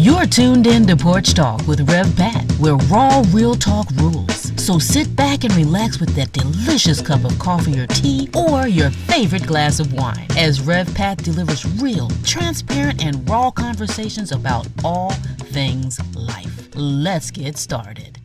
You're tuned in to Porch Talk with Rev Pat, where raw, real talk rules. So sit back and relax with that delicious cup of coffee or tea or your favorite glass of wine as Rev Pat delivers real, transparent, and raw conversations about all things life. Let's get started.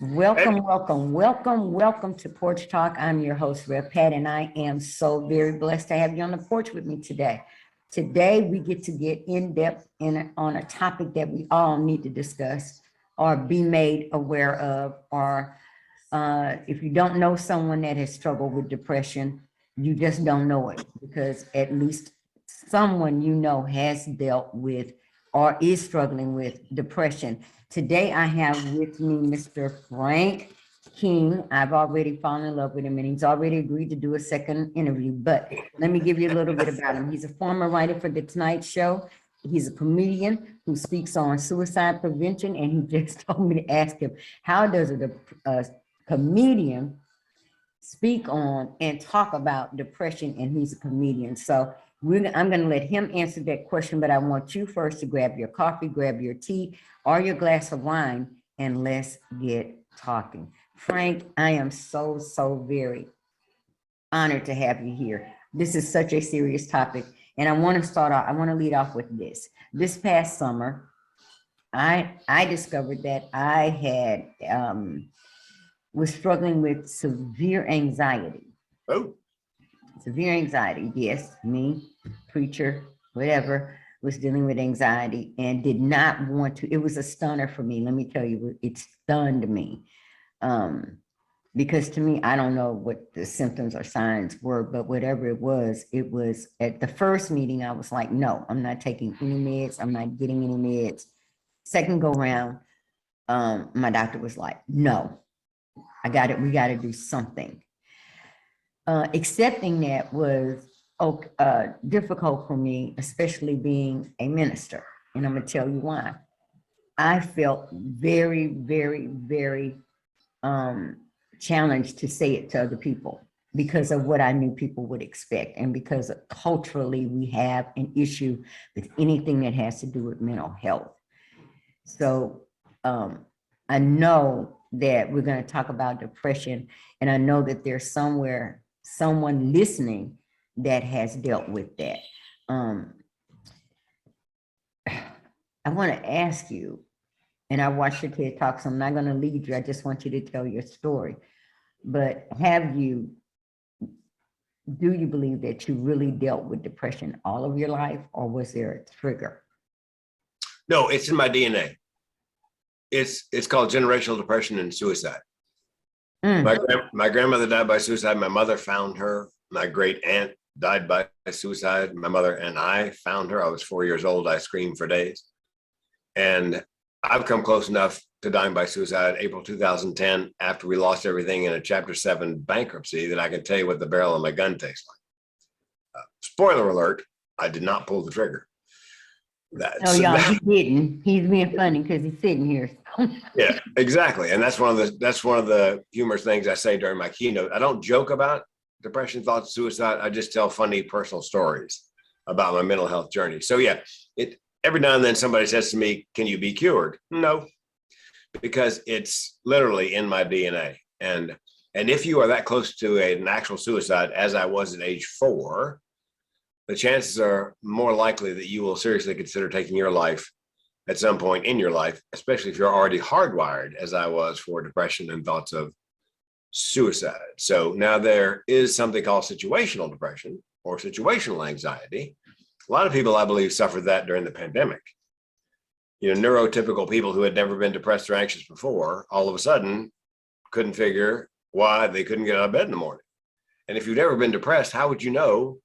Welcome to Porch Talk. I'm your host, Rev Pat, and I am so very blessed to have you on the porch with me today. Today, we get to get in depth on a topic that we all need to discuss or be made aware of, or if you don't know someone that has struggled with depression, you just don't know it, because at least someone you know has dealt with or is struggling with depression. Today, I have with me Mr. Frank King. I've already fallen in love with him, and he's already agreed to do a second interview. But let me give you a little bit about him. He's a former writer for The Tonight Show. He's a comedian who speaks on suicide prevention, and he just told me to ask him, how does a comedian speak on and talk about depression? And he's a comedian. So I'm going to let him answer that question, but I want you first to grab your coffee, grab your tea, or your glass of wine, and let's get talking. Frank, I am so very honored to have you here. This is such a serious topic, and I want to lead off with this. This past summer, I discovered that I had was struggling with severe anxiety. Oh. Severe anxiety, yes, me, preacher, whatever, was dealing with anxiety and did not want to. It was a stunner for me. Let me tell you, it stunned me. Because to me, I don't know what the symptoms or signs were, but whatever it was at the first meeting, I was like, no, I'm not taking any meds. I'm not getting any meds. Second go round, my doctor was like, no, we got to do something. Accepting that was difficult for me, especially being a minister. And I'm going to tell you why. I felt very challenged to say it to other people because of what I knew people would expect, and because culturally we have an issue with anything that has to do with mental health. So I know that we're going to talk about depression, and I know that there's someone listening that has dealt with that. I want to ask you, and I watched your TED Talk, so I'm not going to lead you. I just want you to tell your story. But do you believe that you really dealt with depression all of your life, or was there a trigger? No, it's in my DNA. It's called generational depression and suicide. My grandmother died by suicide. My mother found her. My great aunt died by suicide. My mother and I found her. I was 4 years old. I screamed for days. And I've come close enough to dying by suicide April 2010, after we lost everything in a Chapter 7 bankruptcy, that I can tell you what the barrel of my gun tastes like. Spoiler alert, I did not pull the trigger. Y'all, he didn't. He's being funny because he's sitting here. Yeah, exactly. And that's one of the humorous things I say during my keynote. I don't joke about depression, thoughts, suicide. I just tell funny personal stories about my mental health journey. So yeah, every now and then somebody says to me, can you be cured? No, because it's literally in my DNA. And if you are that close to an actual suicide, as I was at age 4, the chances are more likely that you will seriously consider taking your life at some point in your life, especially if you're already hardwired, as I was, for depression and thoughts of suicide. So now there is something called situational depression or situational anxiety. A lot of people, I believe, suffered that during the pandemic. Neurotypical people who had never been depressed or anxious before, all of a sudden couldn't figure why they couldn't get out of bed in the morning. And if you've never been depressed, how would you know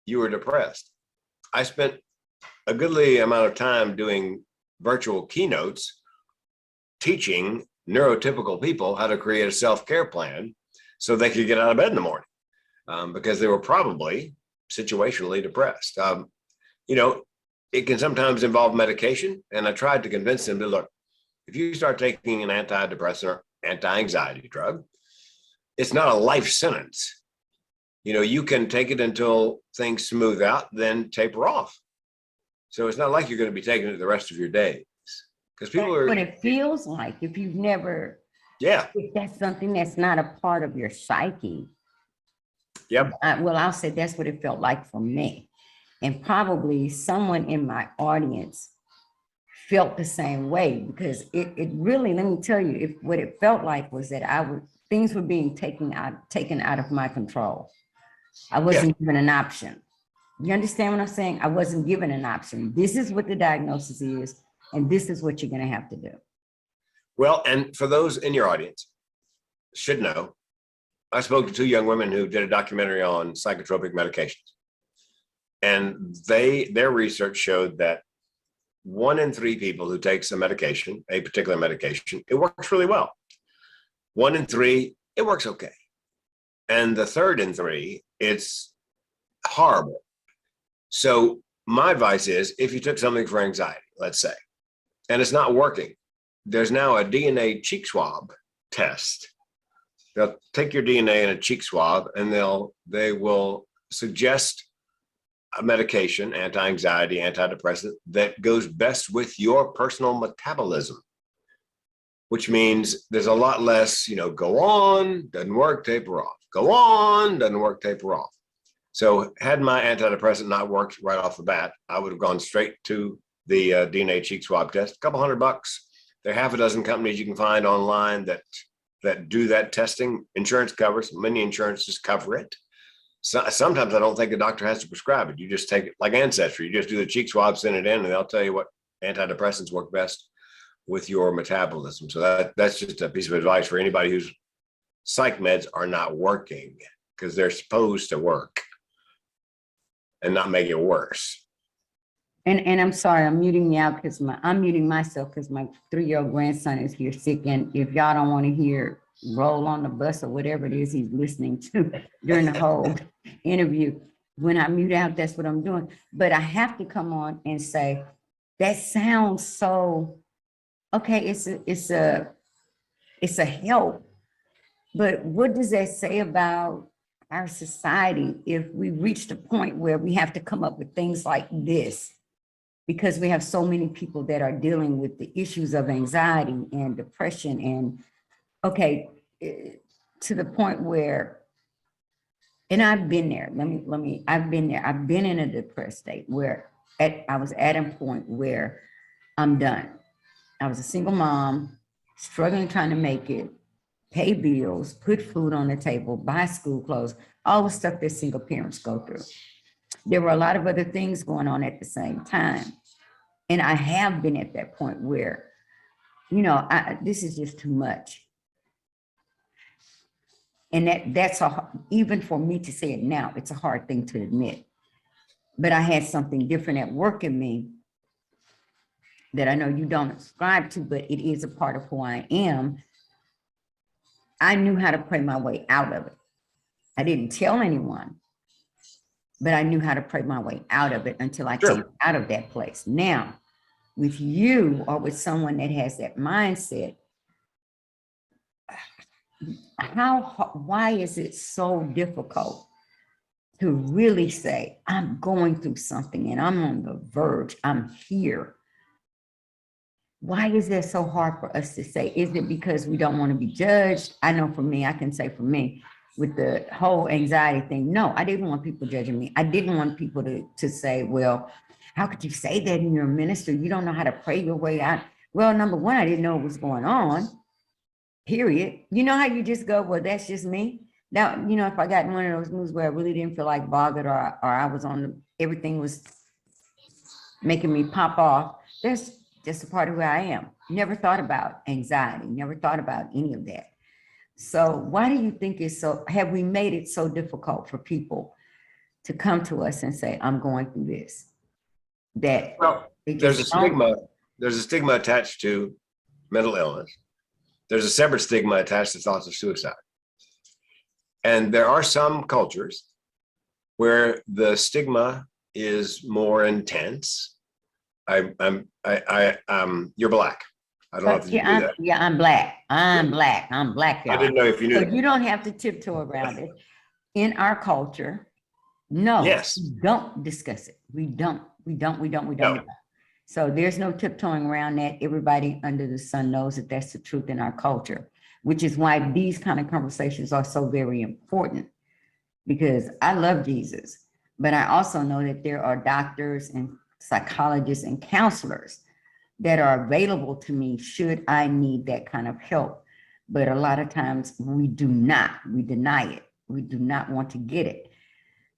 you were depressed? I spent a goodly amount of time doing virtual keynotes, teaching neurotypical people how to create a self-care plan so they could get out of bed in the morning, because they were probably situationally depressed. It can sometimes involve medication, and I tried to convince them to look, if you start taking an antidepressant or anti-anxiety drug, it's not a life sentence. You can take it until things smooth out, then taper off. So it's not like you're going to be taking it the rest of your days, because people are. But it feels like if you've never, Yeah. if that's something that's not a part of your psyche. Yep. I'll say that's what it felt like for me. And probably someone in my audience felt the same way, because it really, let me tell you, what it felt like was that things were being taken out of my control. I wasn't given an option. You understand what I'm saying? I wasn't given an option. This is what the diagnosis is, and this is what you're going to have to do. Well, and for those in your audience should know, I spoke to two young women who did a documentary on psychotropic medications. And their research showed that 1 in 3 people who takes a particular medication, it works really well. 1 in 3, it works okay. And the 3rd in 3, it's horrible. So my advice is, if you took something for anxiety, let's say, and it's not working, there's now a DNA cheek swab test. They'll take your DNA in a cheek swab, and they will suggest a medication, anti-anxiety, antidepressant, that goes best with your personal metabolism, which means there's a lot less, go on, doesn't work, taper off. Go on, doesn't work, taper off. So had my antidepressant not worked right off the bat, I would have gone straight to the DNA cheek swab test, a couple $100. There are half a dozen companies you can find online that do that testing. Insurance covers, many insurances cover it. So, sometimes I don't think a doctor has to prescribe it. You just take it like Ancestry. You just do the cheek swab, send it in, and they'll tell you what antidepressants work best with your metabolism. So that's just a piece of advice for anybody whose psych meds are not working, because they're supposed to work and not make it worse. And I'm sorry, I'm muting me out because I'm muting myself because my 3-year-old grandson is here sick. And if y'all don't want to hear roll on the bus or whatever it is he's listening to during the whole interview, when I mute out, that's what I'm doing. But I have to come on and say, that sounds so, okay, it's a help. But what does that say about our society if we reach the point where we have to come up with things like this? Because we have so many people that are dealing with the issues of anxiety and depression and, okay, to the point where, and I've been there, I've been there. I've been in a depressed state where I was at a point where I'm done. I was a single mom, struggling, trying to make it, pay bills, put food on the table, buy school clothes, all the stuff that single parents go through. There were a lot of other things going on at the same time. And I have been at that point where, this is just too much. And that's even for me to say it now, it's a hard thing to admit. But I had something different at work in me that I know you don't ascribe to, but it is a part of who I am. I knew how to pray my way out of it. I didn't tell anyone, but I knew how to pray my way out of it until I came out of that place. Now, with you or with someone that has that mindset, why is it so difficult to really say, I'm going through something and I'm on the verge, I'm here? Why is that so hard for us to say? Is it because we don't want to be judged? I know for me, I can say for me, with the whole anxiety thing, no, I didn't want people judging me. I didn't want people to say, well, how could you say that in your minister? You don't know how to pray your way out. Well, number one, I didn't know what was going on, period. You know how you just go, well, that's just me. Now, if I got in one of those moods where I really didn't feel like bothered or I was everything was making me pop off, that's just a part of who I am. Never thought about anxiety, never thought about any of that. So why do you think have we made it so difficult for people to come to us and say, I'm going through this? There's a stigma attached to mental illness. There's a separate stigma attached to thoughts of suicide. And there are some cultures where the stigma is more intense. You're black. I don't know if you knew that. Yeah, I'm black. I'm black. I'm black. I didn't know if you knew So that. you don't have to tiptoe around it. in our culture, no, Yes. we don't discuss it. We don't. No. So there's no tiptoeing around that. Everybody under the sun knows that that's the truth in our culture, which is why these kind of conversations are so very important, because I love Jesus, but I also know that there are doctors and psychologists and counselors that are available to me should I need that kind of help. But a lot of times we do not, we deny it. We do not want to get it.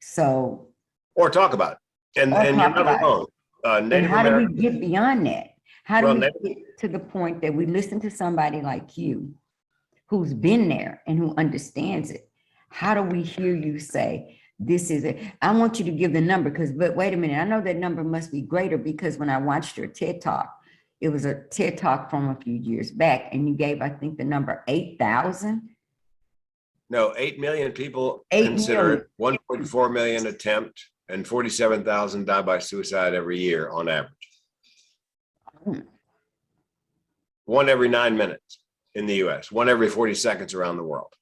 So, Or talk about it. And or you're talk not about it. alone. And Native how do we Americans. get beyond that? How do Well, we get to the point that we listen to somebody like you who's been there and who understands it? How do we hear you say, this is it? I want you to give the number because, but wait a minute, I know that number must be greater because when I watched your TED Talk, it was a TED Talk from a few years back and you gave, I think, the number 8,000. No, 8 million people 8 consider it, 1.4 million attempt, and 47,000 die by suicide every year on average. One every 9 minutes in the US, one every 40 seconds around the world.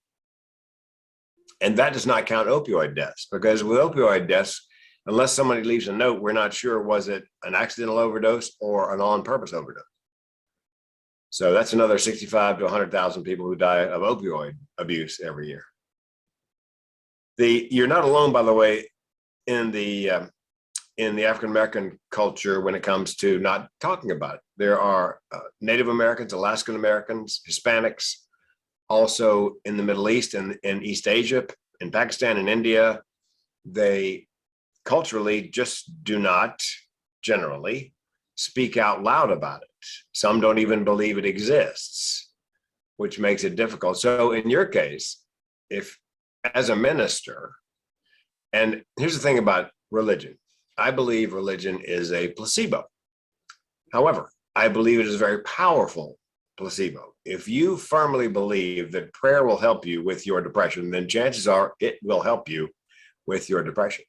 And that does not count opioid deaths, because with opioid deaths, unless somebody leaves a note, we're not sure, was it an accidental overdose or an on-purpose overdose? So that's another 65 to 100,000 people who die of opioid abuse every year. You're not alone, by the way, in the African-American culture when it comes to not talking about it. There are Native Americans, Alaskan Americans, Hispanics, also in the Middle East and in East Asia, in Pakistan and India. They culturally just do not generally speak out loud about it. Some don't even believe it exists, which makes it difficult. So in your case, if as a minister, and here's the thing about religion, I believe religion is a placebo. However, I believe it is a very powerful placebo. If you firmly believe that prayer will help you with your depression, then chances are it will help you with your depression.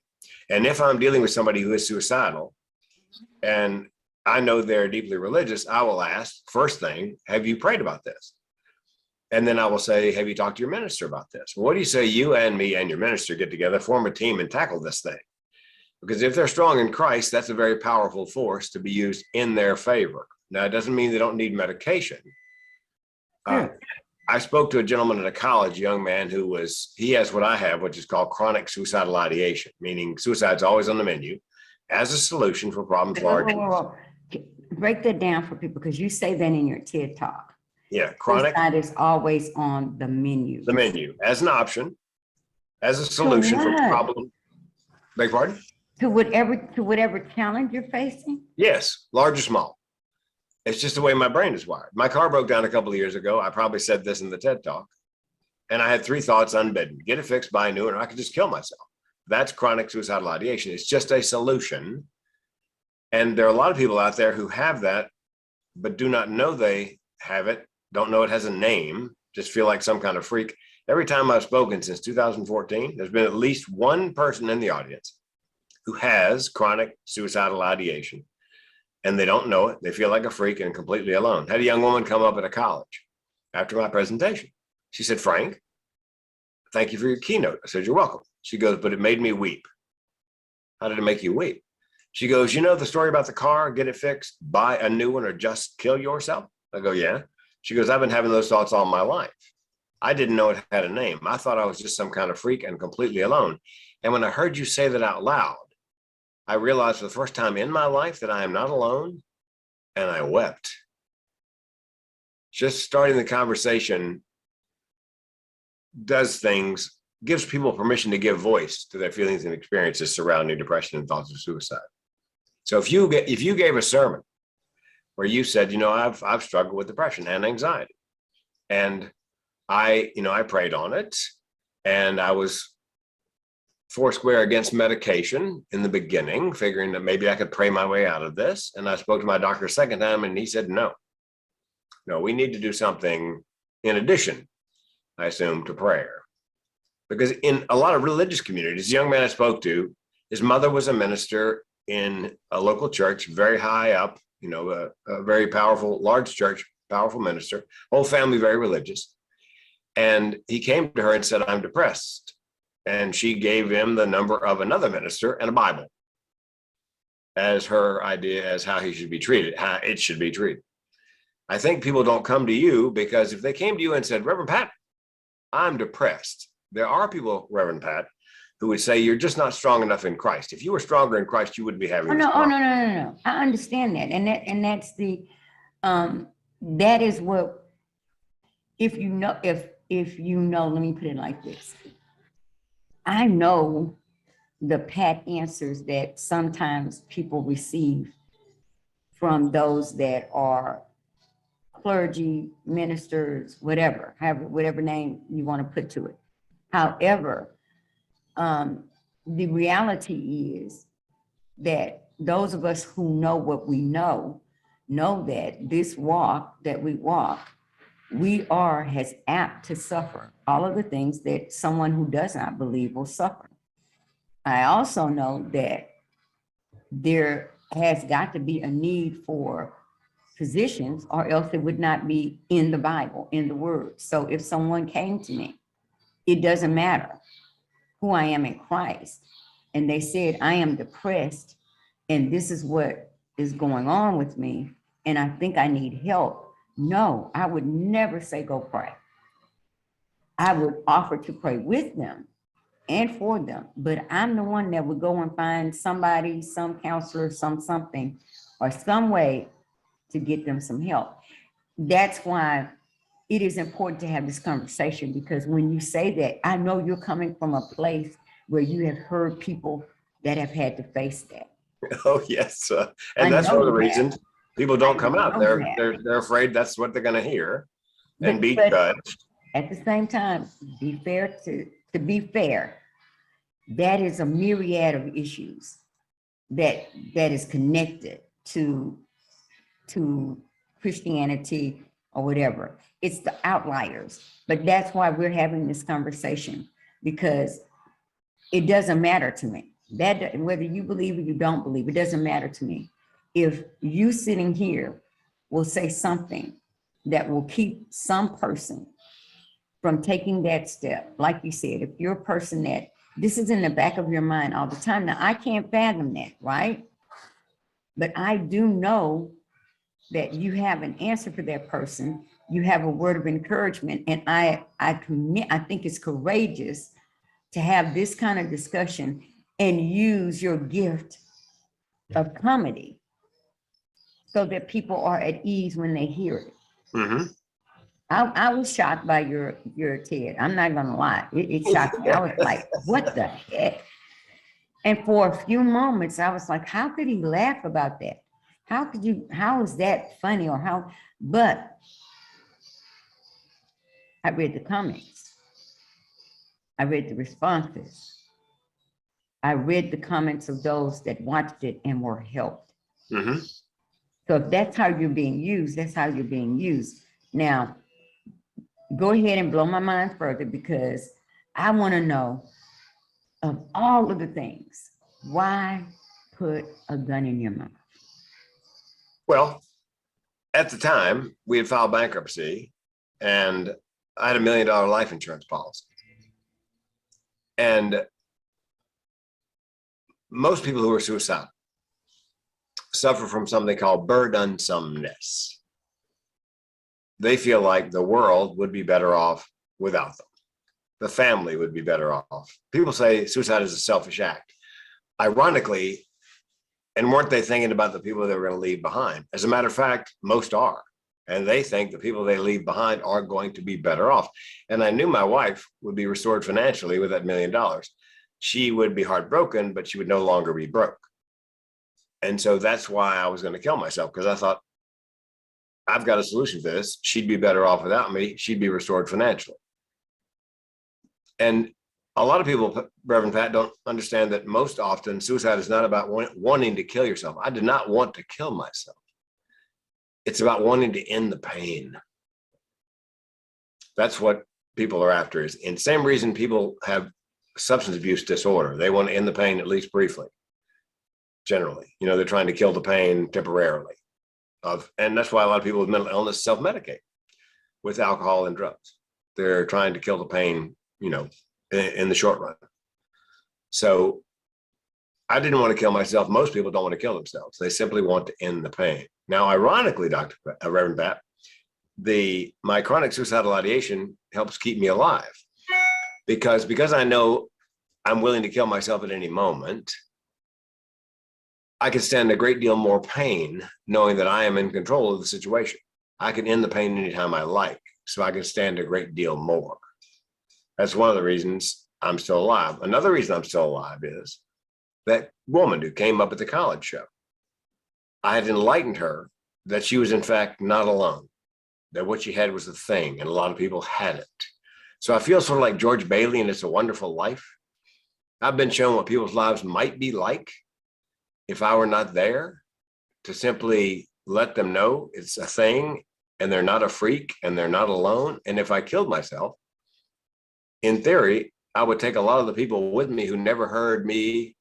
And if I'm dealing with somebody who is suicidal and I know they're deeply religious, I will ask, first thing, have you prayed about this? And then I will say, have you talked to your minister about this? What do you say you and me and your minister get together, form a team and tackle this thing? Because if they're strong in Christ, that's a very powerful force to be used in their favor. Now, it doesn't mean they don't need medication. I spoke to a gentleman at a college, young man he has what I have, which is called chronic suicidal ideation, meaning suicide's always on the menu as a solution for problems large. Break that down for people, because you say that in your TED Talk. Yeah, chronic. Suicide is always on the menu. The menu as an option, as a solution for problem. Beg pardon? To whatever challenge you're facing? Yes, large or small. It's just the way my brain is wired. My car broke down a couple of years ago. I probably said this in the TED Talk. And I had 3 thoughts unbidden: get it fixed, buy a new one, or I could just kill myself. That's chronic suicidal ideation. It's just a solution. And there are a lot of people out there who have that, but do not know they have it, don't know it has a name, just feel like some kind of freak. Every time I've spoken since 2014, there's been at least one person in the audience who has chronic suicidal ideation, and they don't know it. They feel like a freak and completely alone. Had a young woman come up at a college after my presentation. She said, "Frank, thank you for your keynote." I said, "You're welcome." She goes, "But it made me weep." "How did it make you weep?" She goes, "You know the story about the car, get it fixed, buy a new one, or just kill yourself?" I go, "Yeah." She goes, "I've been having those thoughts all my life. I didn't know it had a name. I thought I was just some kind of freak and completely alone. And when I heard you say that out loud, I realized for the first time in my life that I am not alone, and I wept." Just starting the conversation gives people permission to give voice to their feelings and experiences surrounding depression and thoughts of suicide. So if you gave a sermon where you said, I've struggled with depression and anxiety, and I prayed on it, and I was foursquare against medication in the beginning, figuring that maybe I could pray my way out of this. And I spoke to my doctor a second time, and he said, no, we need to do something in addition, I assume, to prayer. Because in a lot of religious communities, the young man I spoke to, his mother was a minister in a local church, very high up, a very powerful, large church, powerful minister, whole family very religious. And he came to her and said, "I'm depressed." And she gave him the number of another minister and a Bible as her idea as how he should be treated, how it should be treated. I think people don't come to you because if they came to you and said, Reverend Pat, I'm depressed. There are people, Reverend Pat, who would say you're just not strong enough in Christ. If you were stronger in Christ, you wouldn't be having this problem. No. I understand that. And that's the, that is what, if you know, let me put it like this. I know the pat answers that sometimes people receive from those that are clergy, ministers, whatever name you want to put to it. However, the reality is that those of us who know what we know that this walk that we walk, we are as apt to suffer all of the things that someone who does not believe will suffer. I also know that there has got to be a need for physicians, or else it would not be in the Bible, in the Word. So if someone came to me, it doesn't matter who I am in Christ, and they said, I am depressed, and this is what is going on with me, and I think I need help. No, I would never say go pray. I would offer to pray with them and for them, but I'm the one that would go and find somebody, some counselor, something, or some way to get them some help. That's why it is important to have this conversation, because when you say that, I know you're coming from a place where you have heard people that have had to face that. Oh, yes. And that's one of the reasons people don't come out. They're afraid that's what they're going to hear and be judged. At the same time, be fair to be fair. That is a myriad of issues that is connected to Christianity or whatever. It's the outliers, but that's why we're having this conversation, because it doesn't matter to me that whether you believe or you don't believe, it doesn't matter to me. If you sitting here will say something that will keep some person from taking that step, like you said, if you're a person that this is in the back of your mind all the time. Now, I can't fathom that, right? But I do know that you have an answer for that person. You have a word of encouragement. And I think it's courageous to have this kind of discussion and use your gift of comedy so that people are at ease when they hear it. Mm-hmm. I was shocked by your TED. I'm not gonna lie. It shocked me. I was like, what the heck? And for a few moments, I was like, how could he laugh about that? How is that funny, or how? But I read the comments. I read the responses. I read the comments of those that watched it and were helped. Mm-hmm. So if that's how you're being used, that's how you're being used. Now, go ahead and blow my mind further, because I want to know, of all of the things, why put a gun in your mouth? Well, at the time, we had filed bankruptcy, and I had $1 million life insurance policy. And most people who are suicidal suffer from something called burdensomeness. They feel like the world would be better off without them. The family would be better off. People say suicide is a selfish act. Ironically, and weren't they thinking about the people they were going to leave behind? As a matter of fact, most are. And they think the people they leave behind are going to be better off. And I knew my wife would be restored financially with that $1 million. She would be heartbroken, but she would no longer be broke. And so that's why I was going to kill myself, because I thought, I've got a solution to this. She'd be better off without me. She'd be restored financially. And a lot of people, Reverend Pat, don't understand that most often suicide is not about wanting to kill yourself. I did not want to kill myself. It's about wanting to end the pain. That's what people are after. Is the same reason people have substance abuse disorder. They want to end the pain, at least briefly. Generally, they're trying to kill the pain temporarily. And that's why a lot of people with mental illness self-medicate with alcohol and drugs. They're trying to kill the pain, in the short run. So I didn't want to kill myself. Most people don't want to kill themselves. They simply want to end the pain. Now, ironically, Reverend Pat, my chronic suicidal ideation helps keep me alive because I know I'm willing to kill myself at any moment. I can stand a great deal more pain knowing that I am in control of the situation. I can end the pain anytime I like, so I can stand a great deal more. That's one of the reasons I'm still alive. Another reason I'm still alive is that woman who came up at the college show. I had enlightened her that she was in fact not alone, that what she had was a thing, and a lot of people had it. So I feel sort of like George Bailey in It's a Wonderful Life. I've been shown what people's lives might be like if I were not there, to simply let them know it's a thing and they're not a freak and they're not alone. And if I killed myself, in theory, I would take a lot of the people with me who never heard me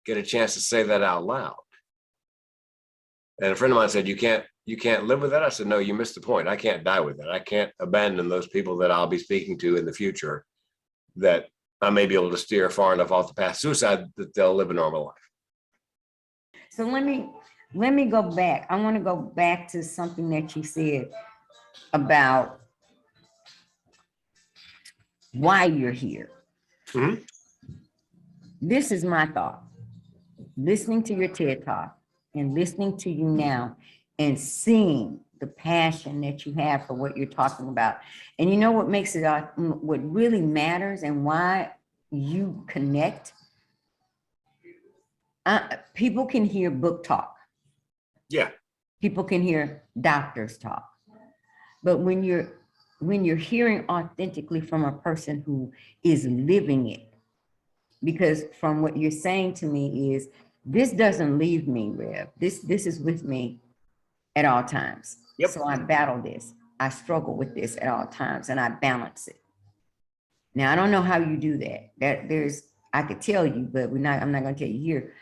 get a chance to say that out loud. And a friend of mine said, you can't live with that. I said, no, you missed the point. I can't die with that. I can't abandon those people that I'll be speaking to in the future that I may be able to steer far enough off the path of suicide that they'll live a normal life. So let me go back. I want to go back to something that you said about why you're here. Mm-hmm. This is my thought. Listening to your TED Talk and listening to you now and seeing the passion that you have for what you're talking about. And you know what makes it, what really matters and why you connect? People can hear book talk. Yeah. People can hear doctors talk. But when you're hearing authentically from a person who is living it, because from what you're saying to me is, this doesn't leave me, Rev. This is with me at all times. Yep. So I battle this. I struggle with this at all times and I balance it. Now, I don't know how you do that. I could tell you, but I'm not going to tell you here.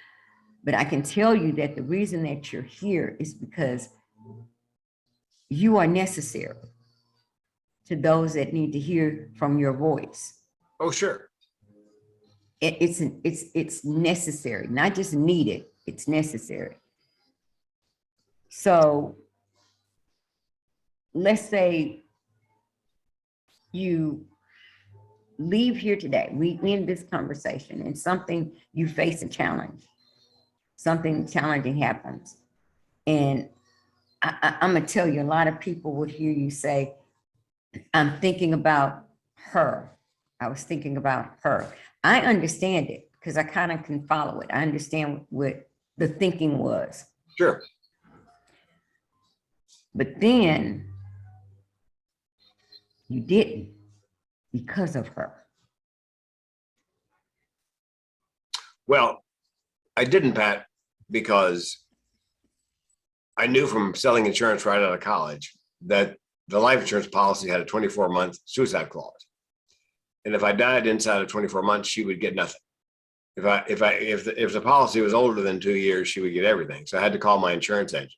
But I can tell you that the reason that you're here is because you are necessary to those that need to hear from your voice. Oh, sure. It's necessary, not just needed, it's necessary. So let's say you leave here today, we end this conversation and you face a challenge, something challenging happens. And I'm gonna tell you, a lot of people would hear you say, I'm thinking about her. I was thinking about her. I understand it because I kind of can follow it. I understand what the thinking was. Sure. But then you didn't because of her. Well, I didn't, Pat, because I knew from selling insurance right out of college that the life insurance policy had a 24-month suicide clause. And if I died inside of 24 months, she would get nothing. If the policy was older than 2 years, she would get everything. So I had to call my insurance agent.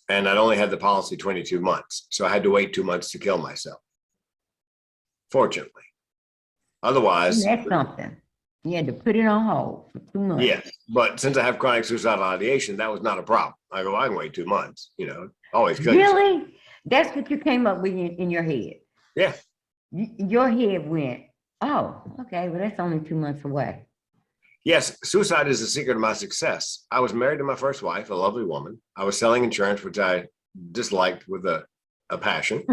And I'd only had the policy 22 months. So I had to wait 2 months to kill myself. Fortunately. Otherwise. That's something. You had to put it on hold for 2 months. Yes. But since I have chronic suicidal ideation, that was not a problem. I can wait 2 months, always kill yourself. Really? That's what you came up with in your head. Yeah. Your head went, oh, okay, well, that's only 2 months away. Yes, suicide is the secret of my success. I was married to my first wife, a lovely woman. I was selling insurance, which I disliked with a passion.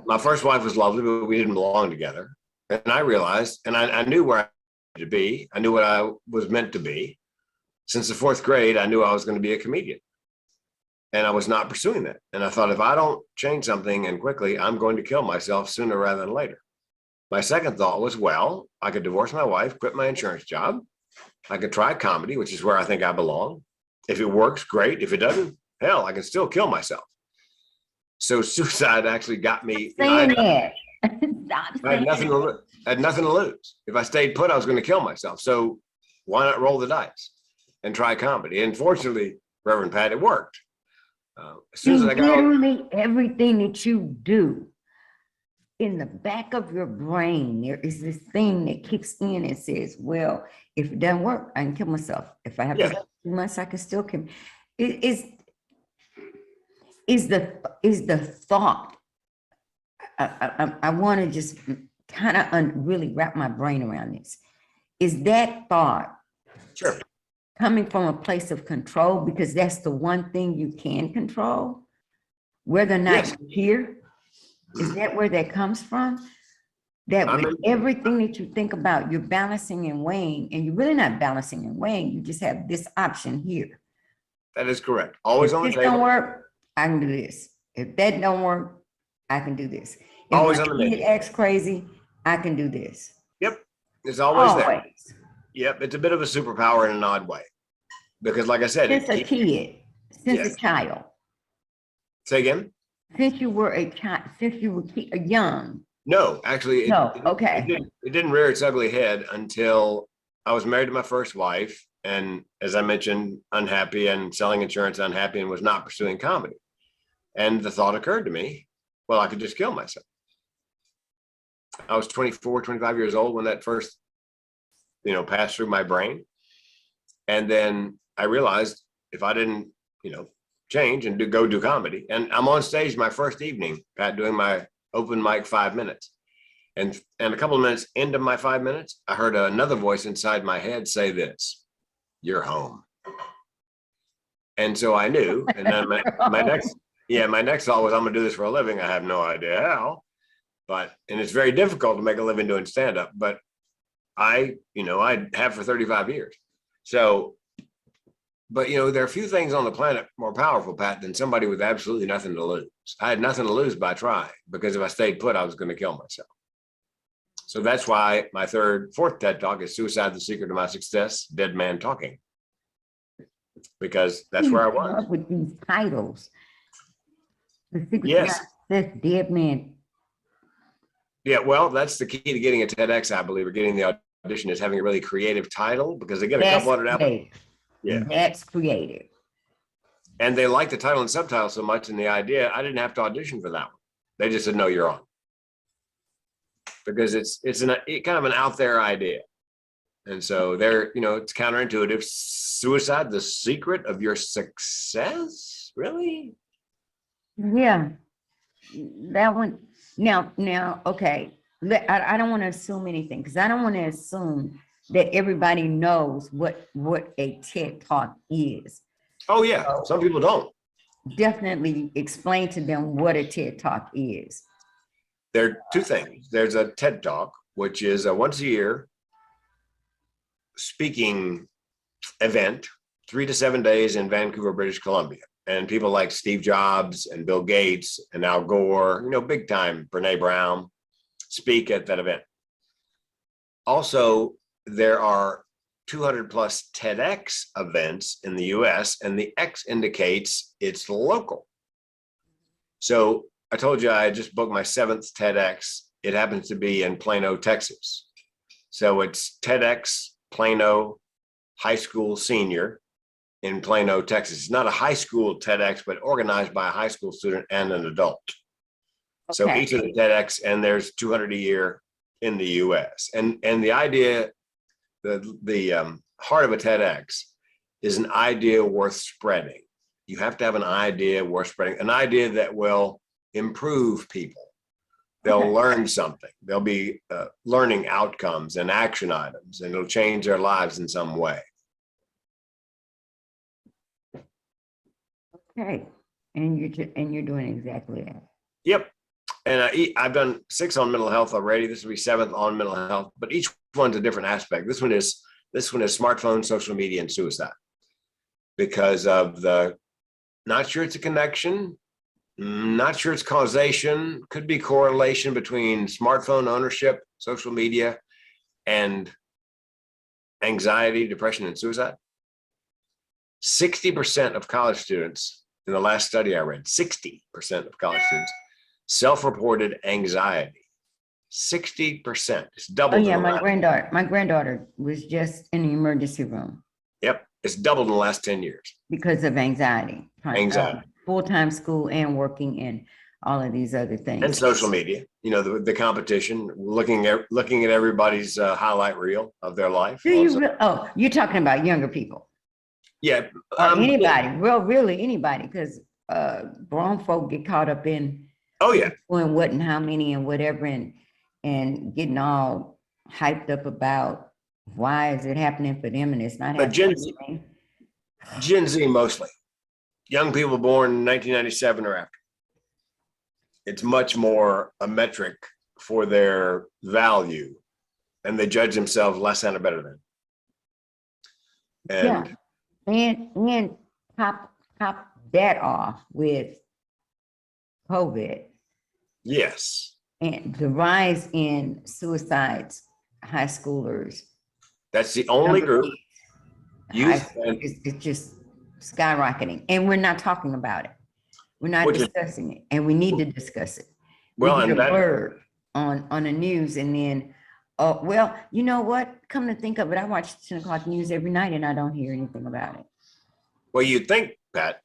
My first wife was lovely, but we didn't belong together. And I realized, and I knew where I wanted to be. I knew what I was meant to be. Since the fourth grade, I knew I was going to be a comedian. And I was not pursuing that. And I thought, if I don't change something and quickly, I'm going to kill myself sooner rather than later. My second thought was, well, I could divorce my wife, quit my insurance job. I could try comedy, which is where I think I belong. If it works, great. If it doesn't, hell, I can still kill myself. So suicide actually got me. I had nothing to lose. If I stayed put, I was going to kill myself. So why not roll the dice and try comedy? And fortunately, Reverend Pat, it worked. As soon as I got literally everything that you do in the back of your brain, there is this thing that kicks in and says, well, if it doesn't work, I can kill myself. If I have to Yeah. go 2 months, I can still kill. Is the thought, I want to just kind of really wrap my brain around this. Is that thought Sure. coming from a place of control? Because that's the one thing you can control, whether or not Yes. you're here. Is that where that comes from? That with everything that you think about, you're balancing and weighing, and you're really not balancing and weighing. You just have this option here. That is correct. Always on the If this don't table. work, I can do this. If that don't work, I can do this. If Always my on the kid menu. acts crazy, I can do this. Yep. It's always there. Always. Yep. It's a bit of a superpower in an odd way. Because like I said, Since a kid, since a child, Say again? since you were a child, since you were young. No, actually, Okay. It didn't rear its ugly head until I was married to my first wife. And as I mentioned, unhappy and selling insurance, unhappy, and was not pursuing comedy. And the thought occurred to me, well, I could just kill myself. I was 24, 25 years old when that first, passed through my brain. And then I realized if I didn't, change and go do comedy, and I'm on stage my first evening, Pat, doing my open mic 5 minutes. And a couple of minutes into my 5 minutes, I heard another voice inside my head say this: "You're home." And so I knew. And then my next thought was, I'm gonna do this for a living. I have no idea how, and it's very difficult to make a living doing stand-up, but I have for 35 years. So, but there are few things on the planet more powerful, Pat, than somebody with absolutely nothing to lose. I had nothing to lose by trying, because if I stayed put, I was going to kill myself. So that's why my fourth TED Talk is "Suicide: The Secret of My Success, Dead Man Talking," because that's where I was. With these titles. The secret Yes. that's Dead Man. Yeah, well, that's the key to getting a TEDx, I believe, or getting the audition, is having a really creative title, because they get a couple hundred out. Yeah. That's creative. And they like the title and subtitle so much, and the idea, I didn't have to audition for that one. They just said, no, you're on. Because it's kind of an out there idea. And so it's counterintuitive. Suicide, the secret of your success? Really? Yeah. That one. Now, okay. I don't want to assume anything, because I don't want to assume that everybody knows what a TED Talk is. Oh, yeah. Some people don't. Definitely explain to them what a TED Talk is. There are two things. There's a TED Talk, which is a once a year speaking event, 3 to 7 days in Vancouver, British Columbia. And people like Steve Jobs and Bill Gates and Al Gore, big time, Brene Brown, speak at that event. Also, there are 200 plus TEDx events in the US, and the X indicates it's local. So I told you I just booked my 7th TEDx. It happens to be in Plano, Texas. So it's TEDx Plano High School Senior in Plano, Texas. It's not a high school TEDx, but organized by a high school student and an adult. Okay. So each of the TEDx, and there's 200 a year in the US. And the idea, the heart of a TEDx is an idea worth spreading. You have to have an idea worth spreading, an idea that will improve people. They'll learn something. There'll be learning outcomes and action items, and it'll change their lives in some way. Okay, and you're doing exactly that. Yep. And I've done 6 on mental health already. This will be 7th on mental health, but each one's a different aspect. This one is smartphone, social media, and suicide, because of not sure it's a connection, not sure it's causation, could be correlation between smartphone ownership, social media, and anxiety, depression, and suicide. 60% of college students, in the last study I read, 60% of college students self-reported anxiety. 60%. It's doubled. Oh yeah, my granddaughter was just in the emergency room. Yep, it's doubled in the last 10 years because of anxiety. Anxiety. Full-time school and working in all of these other And things. social media, the competition, looking at everybody's highlight reel of their life. You're talking about younger people. Yeah. Or anybody, really anybody, because grown folk get caught up in doing what and how many and whatever, and getting all hyped up about why is it happening for them and it's not happening for me. Gen Z mostly. Young people born in 1997 or after. It's much more a metric for their value, and they judge themselves less than or better than. And and top that off with COVID. Yes. And the rise in suicides, high schoolers. That's the only group. It's just skyrocketing, and we're not talking about it. We're not discussing it, and we need to discuss it. Well, we get a word on the news, and then, you know what? Come to think of it, I watch 10 o'clock news every night, and I don't hear anything about it. Well, you'd think, Pat,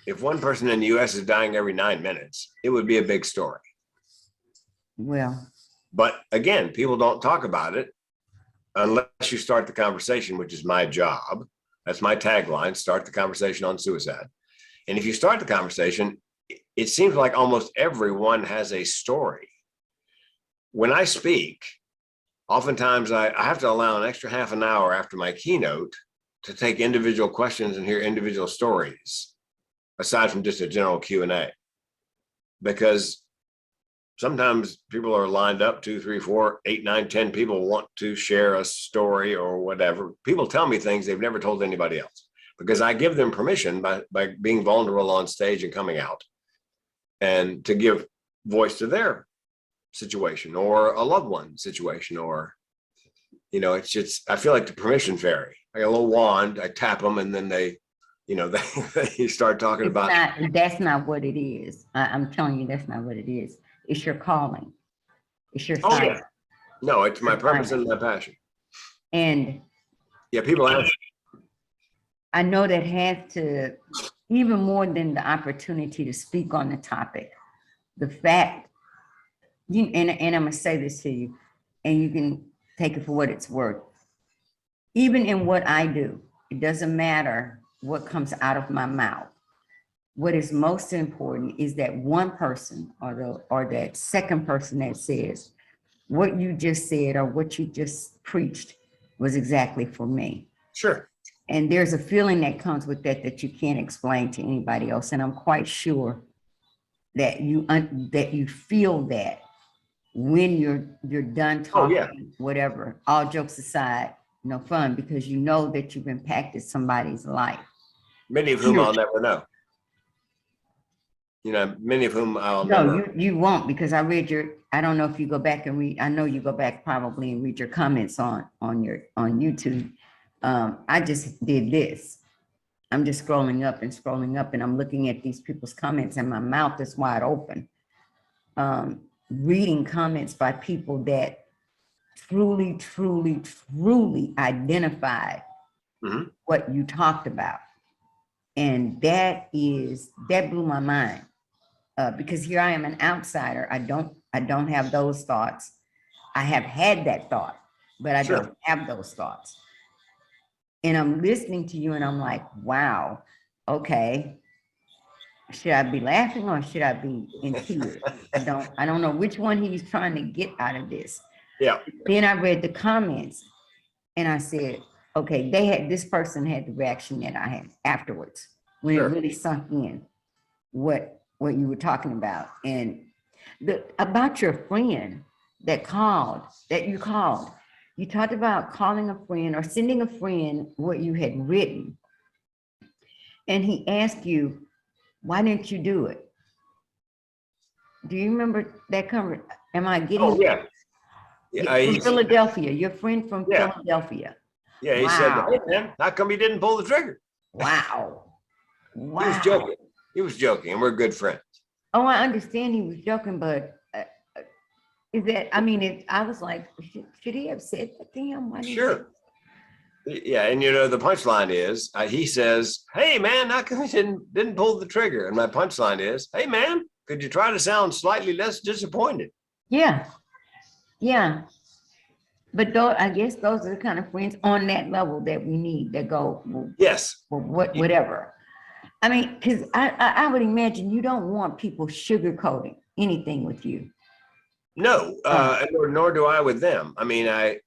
if one person in the U.S. is dying every 9 minutes, it would be a big story. Well, but again, people don't talk about it unless you start the conversation, which is my job. That's my tagline: start the conversation on suicide. And if you start the conversation, it seems like almost everyone has a story. When I speak, oftentimes I have to allow an extra half an hour after my keynote to take individual questions and hear individual stories, aside from just a general Q&A. Because sometimes people are lined up, 2, 3, 4, 8, 9, 10 people want to share a story or whatever. People tell me things they've never told anybody else, because I give them permission by being vulnerable on stage and coming out, and to give voice to their situation or a loved one situation, or, it's just, I feel like the permission fairy. I got a little wand, I tap them, and then they start talking about. That's not what it is. I'm telling you, that's not what it is. It's your calling. It's your sign. Yeah. No, it's my purpose and my passion. And people ask. I know that has to, even more than the opportunity to speak on the topic, the fact, and I'm gonna say this to you, and you can take it for what it's worth. Even in what I do, it doesn't matter what comes out of my mouth. What is most important is that one person or that second person that says, what you just said or what you just preached was exactly for me. Sure. And there's a feeling that comes with that you can't explain to anybody else. And I'm quite sure that you feel that when you're done talking, whatever, all jokes aside, no fun, because you know that you've impacted somebody's life. Many of whom I'll never know. Many of whom I'll never. You won't, because I don't know if you go back and read, I know you go back probably and read your comments on YouTube. I just did this. I'm just scrolling up and I'm looking at these people's comments and my mouth is wide open. Reading comments by people that truly identified what you talked about. And that blew my mind. Because here I am, an outsider. I don't have those thoughts. I have had that thought, but I don't have those thoughts. And I'm listening to you and I'm like, wow, okay. Should I be laughing or should I be in tears? I don't know which one he's trying to get out of this. Yeah. Then I read the comments and I said, okay, this person had the reaction that I had afterwards when it really sunk in what you were talking about. And about your friend that you called. You talked about calling a friend or sending a friend what you had written. And he asked you, why didn't you do it? Do you remember that conversation? Am I getting? Oh, yeah. From Philadelphia, your friend from Philadelphia. Yeah, he said, hey, man, how come you didn't pull the trigger? Wow. He was joking, and we're good friends. Oh, I understand he was joking, but I was like, should he have said that to him? Sure. Yeah, and the punchline is, he says, hey, man, how come you didn't pull the trigger? And my punchline is, hey, man, Could you try to sound slightly less disappointed? Yeah. Yeah. But though, I guess those are the kind of friends on that level that we need that go, well, Yes. whatever. I mean, because I would imagine you don't want people sugarcoating anything with you. No, nor do I with them. I mean, I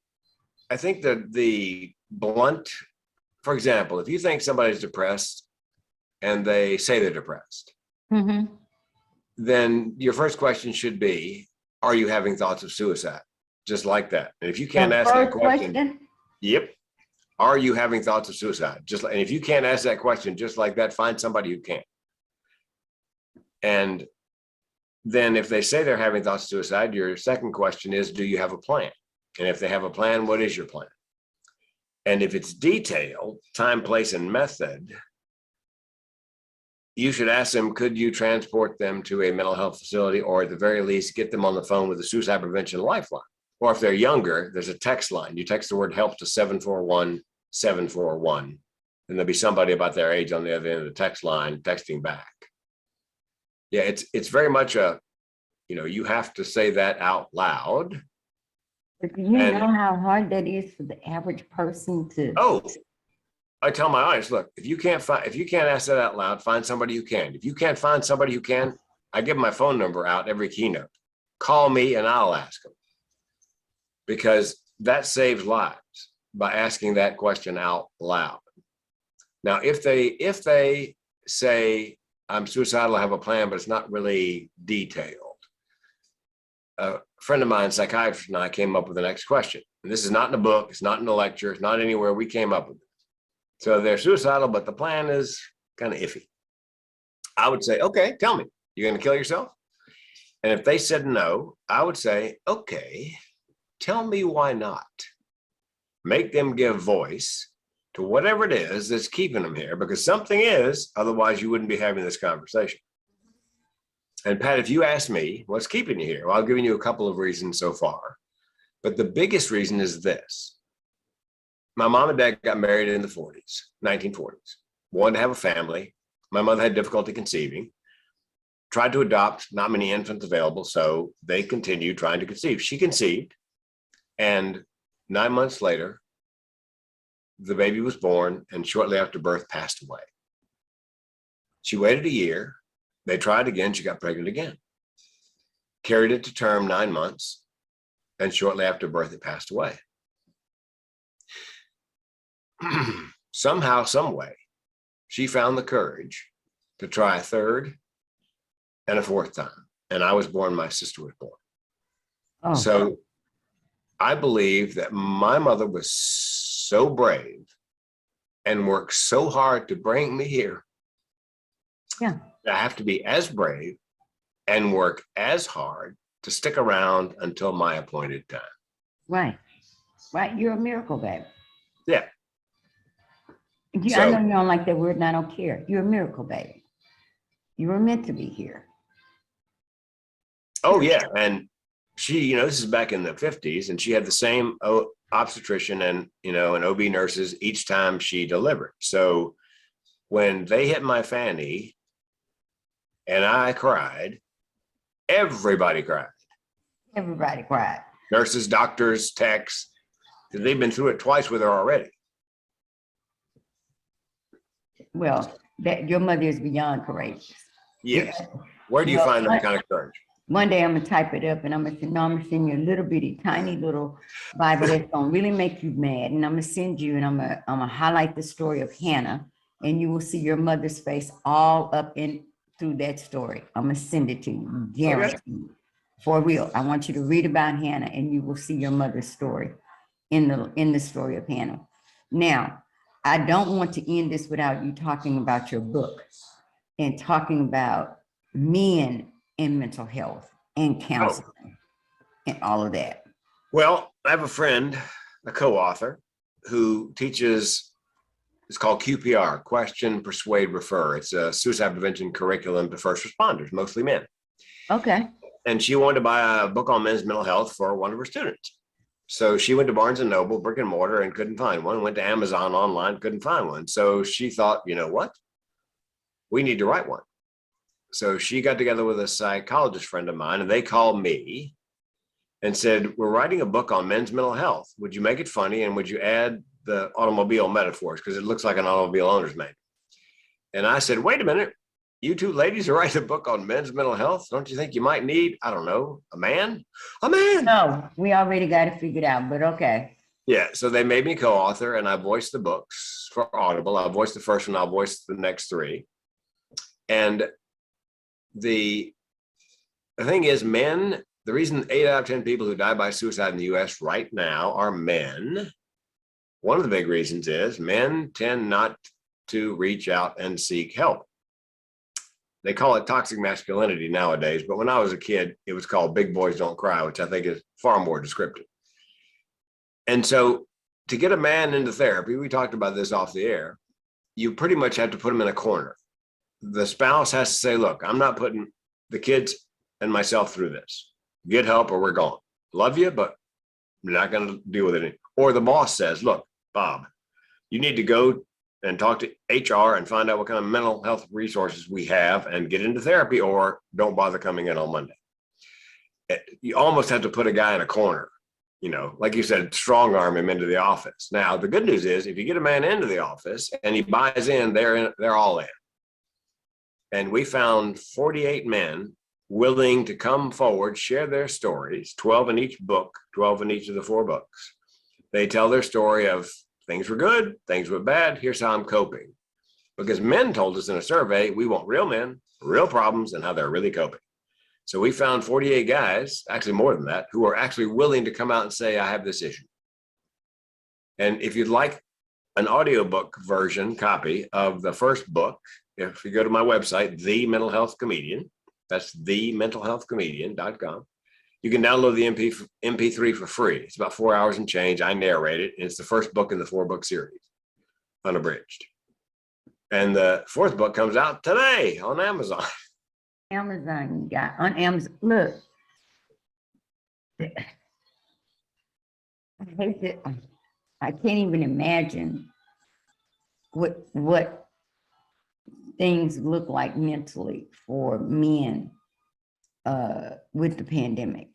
think that the blunt, for example, if you think somebody's depressed and they say they're depressed, Mm-hmm. then your first question should be, are you having thoughts of suicide? Just like that. And if you can't ask that question, yep. Are you having thoughts of suicide? And if you can't ask that question just like that, find somebody who can. And then if they say they're having thoughts of suicide, your second question is, do you have a plan? And if they have a plan, what is your plan? And if it's detailed, time, place, and method, you should ask them, could you transport them to a mental health facility, or at the very least, get them on the phone with a suicide prevention lifeline? Or if they're younger, there's a text line. You text the word help to 741-741, and there'll be somebody about their age on the other end of the text line texting back. Yeah, it's very much you have to say that out loud. But do you know how hard that is for the average person to? Oh, I tell my audience, look, if you can't ask that out loud, find somebody who can. If you can't find somebody who can, I give my phone number out every keynote. Call me and I'll ask them. Because that saves lives by asking that question out loud. Now, if they say, I'm suicidal, I have a plan, but it's not really detailed. A friend of mine, psychiatrist, and I came up with the next question. And this is not in a book, it's not in a lecture, it's not anywhere. We came up with it. So they're suicidal, but the plan is kind of iffy. I would say, okay, tell me, you're going to kill yourself? And if they said no, I would say, okay, tell me why not. Make them give voice to whatever it is that's keeping them here, because something is, otherwise you wouldn't be having this conversation. And Pat, if you ask me, what's keeping you here? Well, I've given you a couple of reasons so far, but the biggest reason is this. My mom and dad got married in the 1940s, wanted to have a family. My mother had difficulty conceiving, tried to adopt, not many infants available, so they continued trying to conceive. She conceived, and 9 months later, the baby was born, and shortly after birth passed away. She waited a year. They tried again. She got pregnant again. Carried it to term 9 months, and shortly after birth, it passed away. Somehow, some way, she found the courage to try a third and a fourth time. And I was born, my sister was born. Oh. So I believe that my mother was so brave and worked so hard to bring me here. Yeah. I have to be as brave and work as hard to stick around until my appointed time. Right. Right. You're a miracle, babe. Yeah. I know you don't like that word, and I don't care. You're a miracle, baby. You were meant to be here. Oh, yeah. And she, this is back in the 50s, and she had the same obstetrician and, and OB nurses each time she delivered. So when they hit my fanny and I cried, everybody cried. Everybody cried. Nurses, doctors, techs, because they've been through it twice with her already. Well, that your mother is beyond courageous. Yes. Where do you find that kind of courage? One day I'm gonna type it up and I'm gonna send you a little bitty, tiny little Bible that's gonna really make you mad. And I'm gonna send you, and I'm gonna highlight the story of Hannah, and you will see your mother's face all up in through that story. I'm gonna send it to you, guaranteed. Okay. For real. I want you to read about Hannah, and you will see your mother's story in the story of Hannah. Now, I don't want to end this without you talking about your book and talking about men in mental health and counseling and all of that. Well, I have a friend, a co-author, who teaches, it's called QPR, Question, Persuade, Refer. It's a suicide prevention curriculum to first responders, mostly men. Okay. And she wanted to buy a book on men's mental health for one of her students. So she went to Barnes & Noble, brick and mortar, and couldn't find one. Went to Amazon online, couldn't find one. So she thought, you know what? We need to write one. So she got together with a psychologist friend of mine, and they called me and said, we're writing a book on men's mental health. Would you make it funny? And would you add the automobile metaphors? Because it looks like an automobile owner's manual. And I said, wait a minute. You two ladies are writing a book on men's mental health. Don't you think you might need, I don't know, a man? A man. No, we already got it figured out, but okay. Yeah. So they made me co-author, and I voiced the books for Audible. I'll voice the first one. I'll voice the next three. And the thing is, men, the reason 8 out of 10 people who die by suicide in the US right now are men. One of the big reasons is men tend not to reach out and seek help. They call it toxic masculinity nowadays, but when I was a kid, it was called big boys don't cry, which I think is far more descriptive. And so to get a man into therapy, we talked about this off the air, you pretty much have to put him in a corner. The spouse has to say, look, I'm not putting the kids and myself through this. Get help or we're gone. Love you, but I'm not going to deal with it. Or the boss says, look, Bob, you need to go and talk to HR and find out what kind of mental health resources we have and get into therapy, or don't bother coming in on Monday. You almost have to put a guy in a corner, you know, like you said, strong arm him into the office. Now, the good news is if you get a man into the office and he buys in, they're all in. And we found 48 men willing to come forward, share their stories, 12 in each book, 12 in each of the 4 books. They tell their story of things were good, things were bad, here's how I'm coping. Because men told us in a survey, we want real men, real problems, and how they're really coping. So we found 48 guys, actually more than that, who are actually willing to come out and say, I have this issue. And if you'd like an audiobook version copy of the first book, if you go to my website, The Mental Health Comedian, that's thementalhealthcomedian.com. You can download the MP3 for free. It's about 4 hours and change. I narrate it. And it's the first book in the 4-book series, unabridged. And the 4th book comes out today on Amazon. Amazon, you got on Amazon. Look, I hate it. I can't even imagine what things look like mentally for men with the pandemic.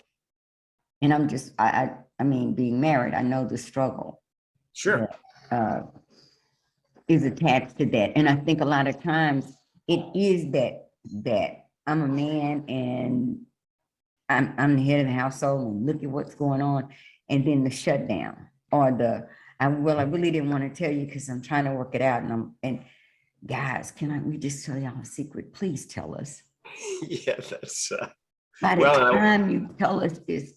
And I'm just, I mean, being married, I know the struggle. Sure. That, is attached to that. And I think a lot of times it is that I'm a man and I'm the head of the household and look at what's going on. And then the shutdown or I really didn't want to tell you because I'm trying to work it out. And guys, we just tell y'all a secret? Please tell us. Yeah, that's by the time you tell us, it's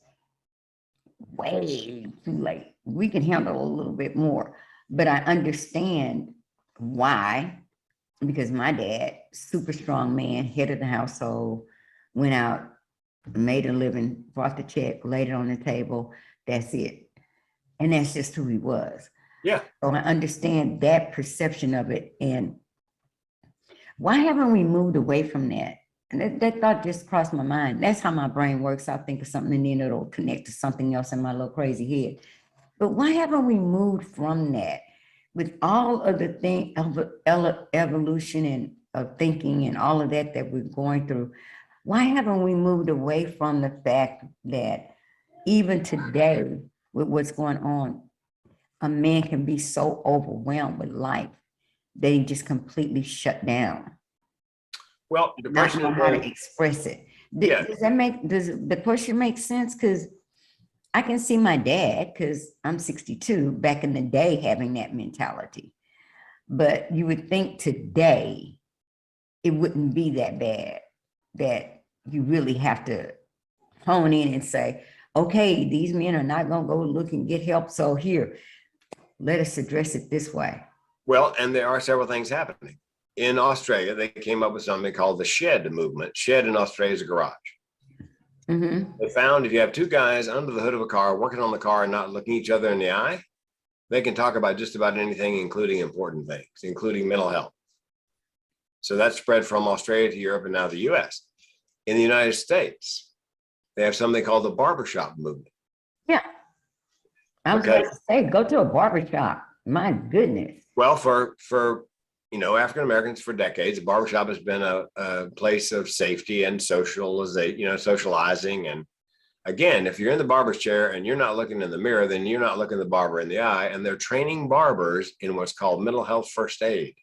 way too late. We can handle a little bit more, but I understand why, because my dad, super strong man, head of the household, went out, made a living, brought the check, laid it on the table. That's it. And that's just who he was. Yeah. So I understand that perception of it. And why haven't we moved away from that? And that thought just crossed my mind. That's how my brain works. I'll think of something and then it'll connect to something else in my little crazy head. But why haven't we moved from that? With all of the thing of evolution and of thinking and all of that we're going through, why haven't we moved away from the fact that even today, with what's going on, a man can be so overwhelmed with life that he just completely shut down. Well, Not know how to express it. Yeah. Does the question make sense? Because I can see my dad, because I'm 62, back in the day having that mentality. But you would think today it wouldn't be that bad, that you really have to hone in and say, okay, these men are not going to go look and get help. So here, let us address it this way. Well, and there are several things happening. In Australia, they came up with something called the shed movement. Shed in Australia is a garage. Mm-hmm. They found if you have 2 guys under the hood of a car, working on the car and not looking each other in the eye, they can talk about just about anything, including important things, including mental health. So that spread from Australia to Europe and now the US. In the United States, they have something called the barbershop movement. Yeah. I was going to say, go to a barbershop. My goodness. Well, for African Americans for decades, a barbershop has been a place of safety and socializing. And again, if you're in the barber's chair and you're not looking in the mirror, then you're not looking the barber in the eye. And they're training barbers in what's called mental health first aid.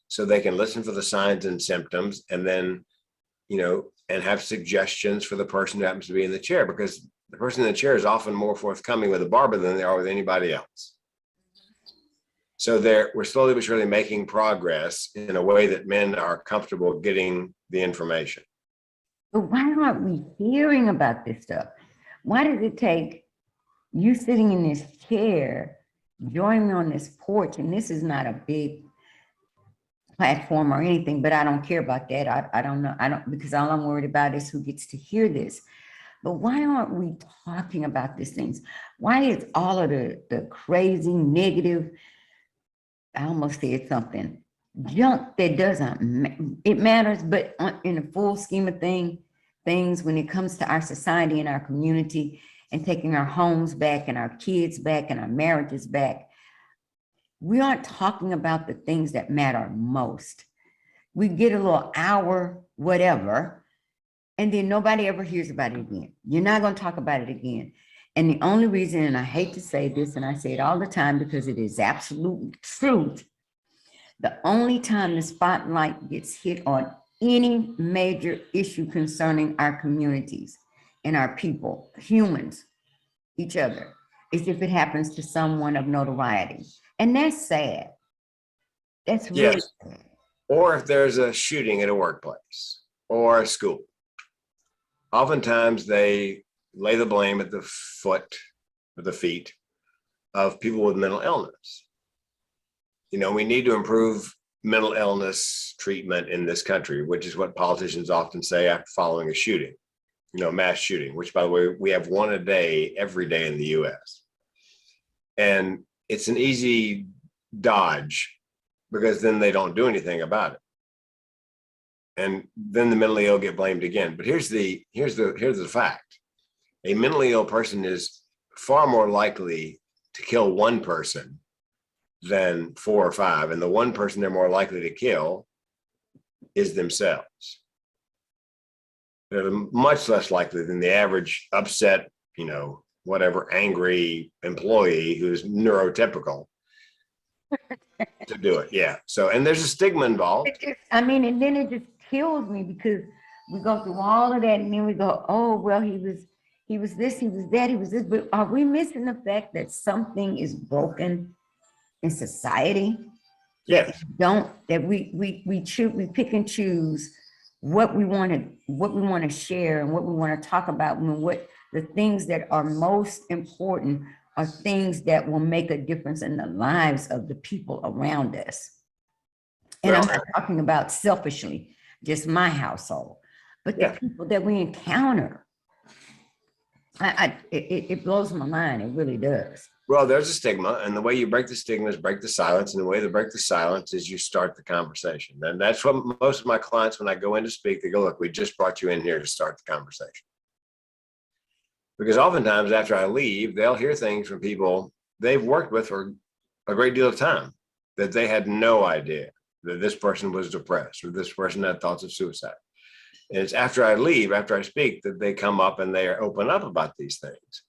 So they can listen for the signs and symptoms and then, and have suggestions for the person who happens to be in the chair, because the person in the chair is often more forthcoming with a barber than they are with anybody else. So we're slowly but surely making progress in a way that men are comfortable getting the information. But why aren't we hearing about this stuff? Why does it take you sitting in this chair, joining me on this porch, and this is not a big platform or anything, but I don't care about that. I don't know. Because all I'm worried about is who gets to hear this. But why aren't we talking about these things? Why is all of the crazy, negative, I almost said something, junk that doesn't, it matters, but in the full scheme of things, when it comes to our society and our community and taking our homes back and our kids back and our marriages back, we aren't talking about the things that matter most. We get a little hour, whatever, and then nobody ever hears about it again. You're not going to talk about it again. And the only reason, and I hate to say this, and I say it all the time because it is absolute truth, the only time the spotlight gets hit on any major issue concerning our communities and our people, humans, each other, is if it happens to someone of notoriety. And that's sad. That's really sad. Or if there's a shooting at a workplace or a school. Oftentimes they lay the blame at the feet of people with mental illness. We need to improve mental illness treatment in this country, which is what politicians often say after following a shooting, mass shooting, which, by the way, we have one a day, every day in the US. And it's an easy dodge because then they don't do anything about it. And then the mentally ill get blamed again. But here's the fact. A mentally ill person is far more likely to kill one person than 4 or 5. And the one person they're more likely to kill is themselves. They're much less likely than the average upset, whatever, angry employee who's neurotypical to do it. Yeah. So, and there's a stigma involved. And then it just kills me because we go through all of that and then we go, oh, well, he was this, he was that, he was this. But are we missing the fact that something is broken in society? Yes. We pick and choose what we want to share and what we want to talk about, and what the things that are most important are things that will make a difference in the lives of the people around us. And I'm not talking about selfishly, just my household, but the people that we encounter. It blows my mind. It really does. Well, there's a stigma, and the way you break the stigma is break the silence. And the way to break the silence is you start the conversation. And that's what most of my clients, when I go in to speak, they go, look, we just brought you in here to start the conversation. Because oftentimes after I leave, they'll hear things from people they've worked with for a great deal of time that they had no idea that this person was depressed or this person had thoughts of suicide. And it's after I leave, after I speak, that they come up and they open up about these things.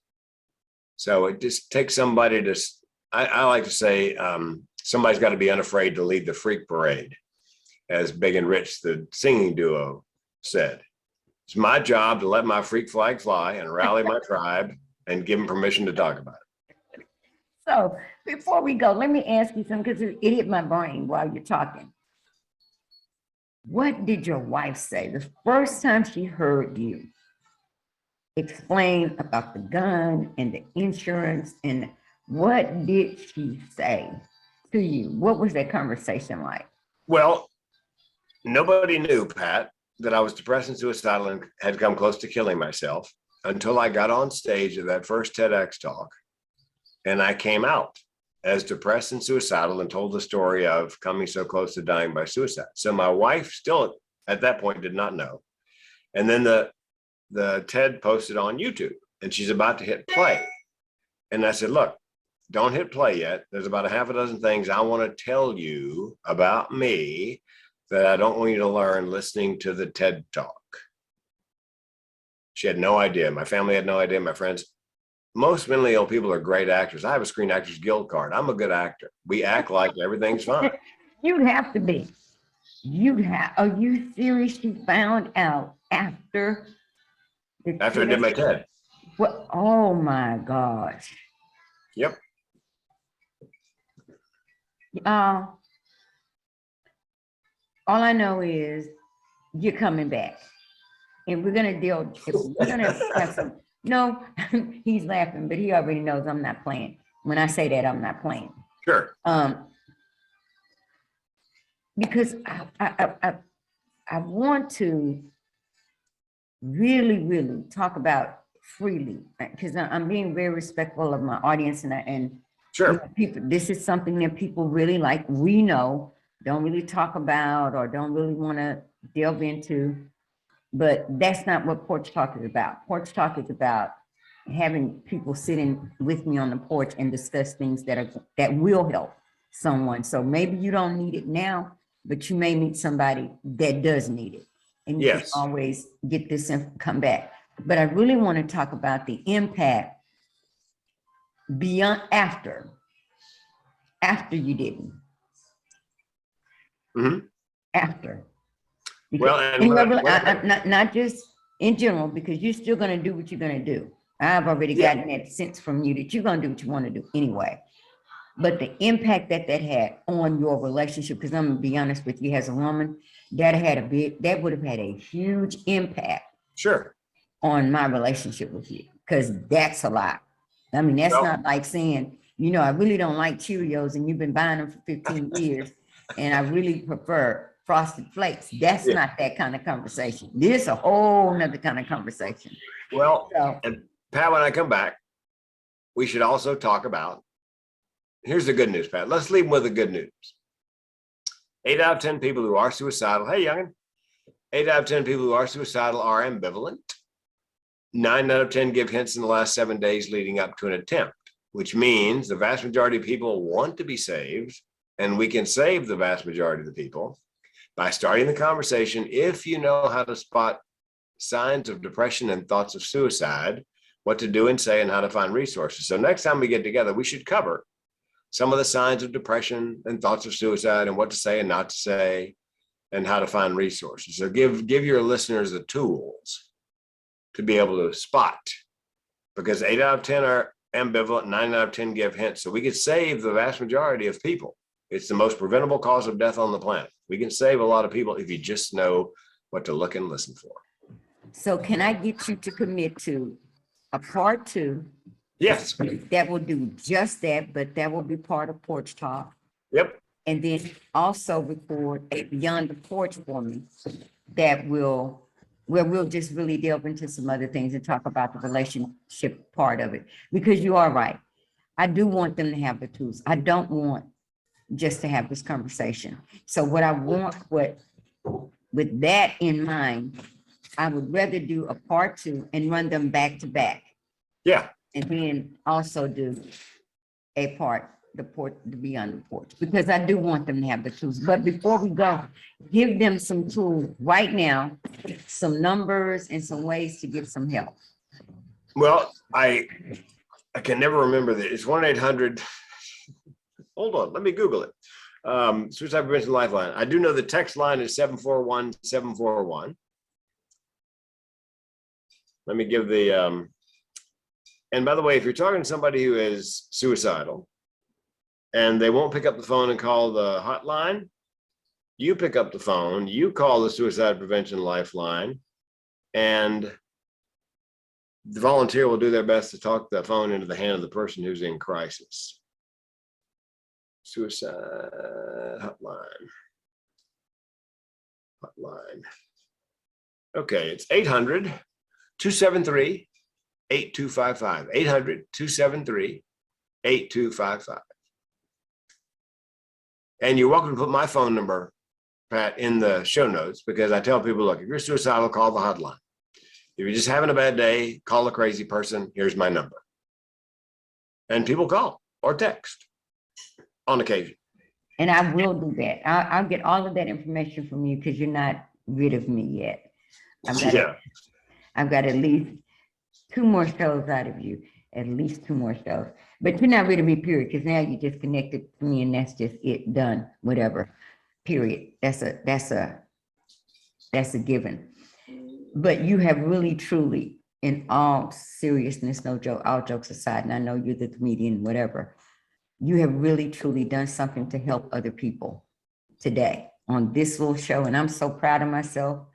So it just takes somebody to, I like to say, somebody's got to be unafraid to lead the freak parade, as Big and Rich, the singing duo, said. It's my job to let my freak flag fly and rally my tribe and give them permission to talk about it. So before we go, let me ask you something, because it hit my brain while you're talking. What did your wife say the first time she heard you explain about the gun and the insurance, and what did she say to you? What was that conversation like? Well, nobody knew, Pat, that I was depressed and suicidal and had come close to killing myself until I got on stage at that first TEDx talk. And I came out as depressed and suicidal and told the story of coming so close to dying by suicide. So my wife still at that point did not know. And then the TED posted on YouTube, and she's about to hit play. And I said, look, don't hit play yet. There's about a half a dozen things I want to tell you about me that I don't want you to learn listening to the TED Talk. She had no idea. My family had no idea. My friends. Most mentally ill people are great actors. I have a Screen Actors Guild card. I'm a good actor. We act like everything's fine. You'd have to be. Are you serious? You found out after I did my TED. What? Oh my gosh. Yep. All I know is you're coming back, and we're gonna have some. No, he's laughing, but he already knows I'm not playing. When I say that, I'm not playing. Sure. Because I want to really talk about freely, because I'm being very respectful of my audience, and sure, you know, people. This is something that people really like. We know, don't really talk about or don't really want to delve into. But that's not what Porch Talk is about. Porch Talk is about having people sitting with me on the porch and discuss things that will help someone. So maybe you don't need it now, but you may meet somebody that does need it. And you can always get this and come back. But I really want to talk about the impact beyond after you didn't. Mm-hmm. After. Because, not just in general, because you're still going to do what you're going to do. I've already gotten that sense from you that you're going to do what you want to do anyway. But the impact that had on your relationship, because I'm going to be honest with you, as a woman, that would have had a huge impact. Sure. On my relationship with you, because that's a lot. I mean, that's not like saying, you know, I really don't like Cheerios and you've been buying them for 15 years and I really prefer Frosted Flakes. That's not that kind of conversation. This is a whole nother kind of conversation. Well, and Pat, when I come back, we should also talk about, here's the good news, Pat. Let's leave with the good news. 8 out of 10 people who are suicidal, hey, youngin', 8 out of 10 people who are suicidal are ambivalent. 9 out of 10 give hints in the last 7 days leading up to an attempt, which means the vast majority of people want to be saved, and we can save the vast majority of the people by starting the conversation. If you know how to spot signs of depression and thoughts of suicide, what to do and say, and how to find resources. So next time we get together, we should cover some of the signs of depression and thoughts of suicide and what to say and not to say and how to find resources. So give your listeners the tools to be able to spot, because 8 out of 10 are ambivalent, 9 out of 10 give hints. So we could save the vast majority of people. It's the most preventable cause of death on the planet. We can save a lot of people if you just know what to look and listen for. So can I get you to commit to a part 2? Yes. That will do just that, but that will be part of Porch Talk. Yep. And then also record a Beyond the Porch for me where we'll just really delve into some other things and talk about the relationship part of it. Because you are right. I do want them to have the tools. I don't want just to have this conversation. So what I want, with that in mind, I would rather do a part 2 and run them back to back. Yeah. And then also do a part, the Beyond the Porch, because I do want them to have the tools. But before we go, give them some tools right now, some numbers and some ways to get some help. Well, I can never remember that. It's 1-800. Hold on, let me Google it. Suicide Prevention Lifeline. I do know the text line is 741-741. Let me give the, and by the way, if you're talking to somebody who is suicidal and they won't pick up the phone and call the hotline, you pick up the phone, you call the Suicide Prevention Lifeline, and the volunteer will do their best to talk the phone into the hand of the person who's in crisis. Suicide hotline. Okay, it's 800-273-8255. 800-273-8255. And you're welcome to put my phone number, Pat, in the show notes, because I tell people, look, if you're suicidal, call the hotline. If you're just having a bad day, call a crazy person. Here's my number. And people call. or text on occasion. And I will do that. I'll get all of that information from you because you're not rid of me yet. I've got at least 2 more shows out of you, at least 2 more shows. But you're not rid of me, period, because now you just connected to me and that's just it, done, whatever, period. That's a given. But you have really, truly, in all seriousness, no joke, all jokes aside, and I know you're the comedian, whatever, you have really, truly done something to help other people today on this little show. And I'm so proud of myself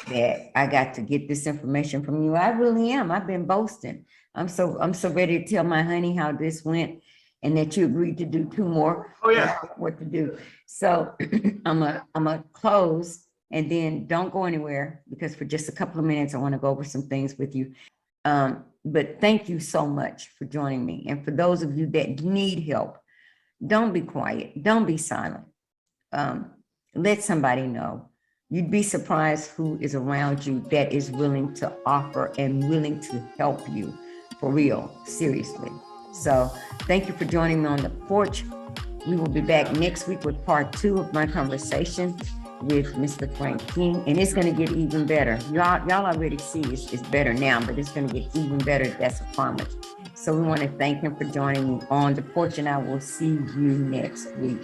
that I got to get this information from you. I really am. I've been boasting. I'm so ready to tell my honey how this went and that you agreed to do 2 more. Oh yeah. What to do. So I'm a close and then don't go anywhere because for just a couple of minutes, I want to go over some things with you. But thank you so much for joining me. And for those of you that need help, don't be quiet. Don't be silent. Let somebody know. You'd be surprised who is around you that is willing to offer and willing to help you for real, seriously. So thank you for joining me on the porch. We will be back next week with part 2 of my conversation with Mr. Frank King, and it's going to get even better. Y'all already see it's better now, but it's going to get even better. That's a promise. So we want to thank him for joining me on the porch, and I will see you next week.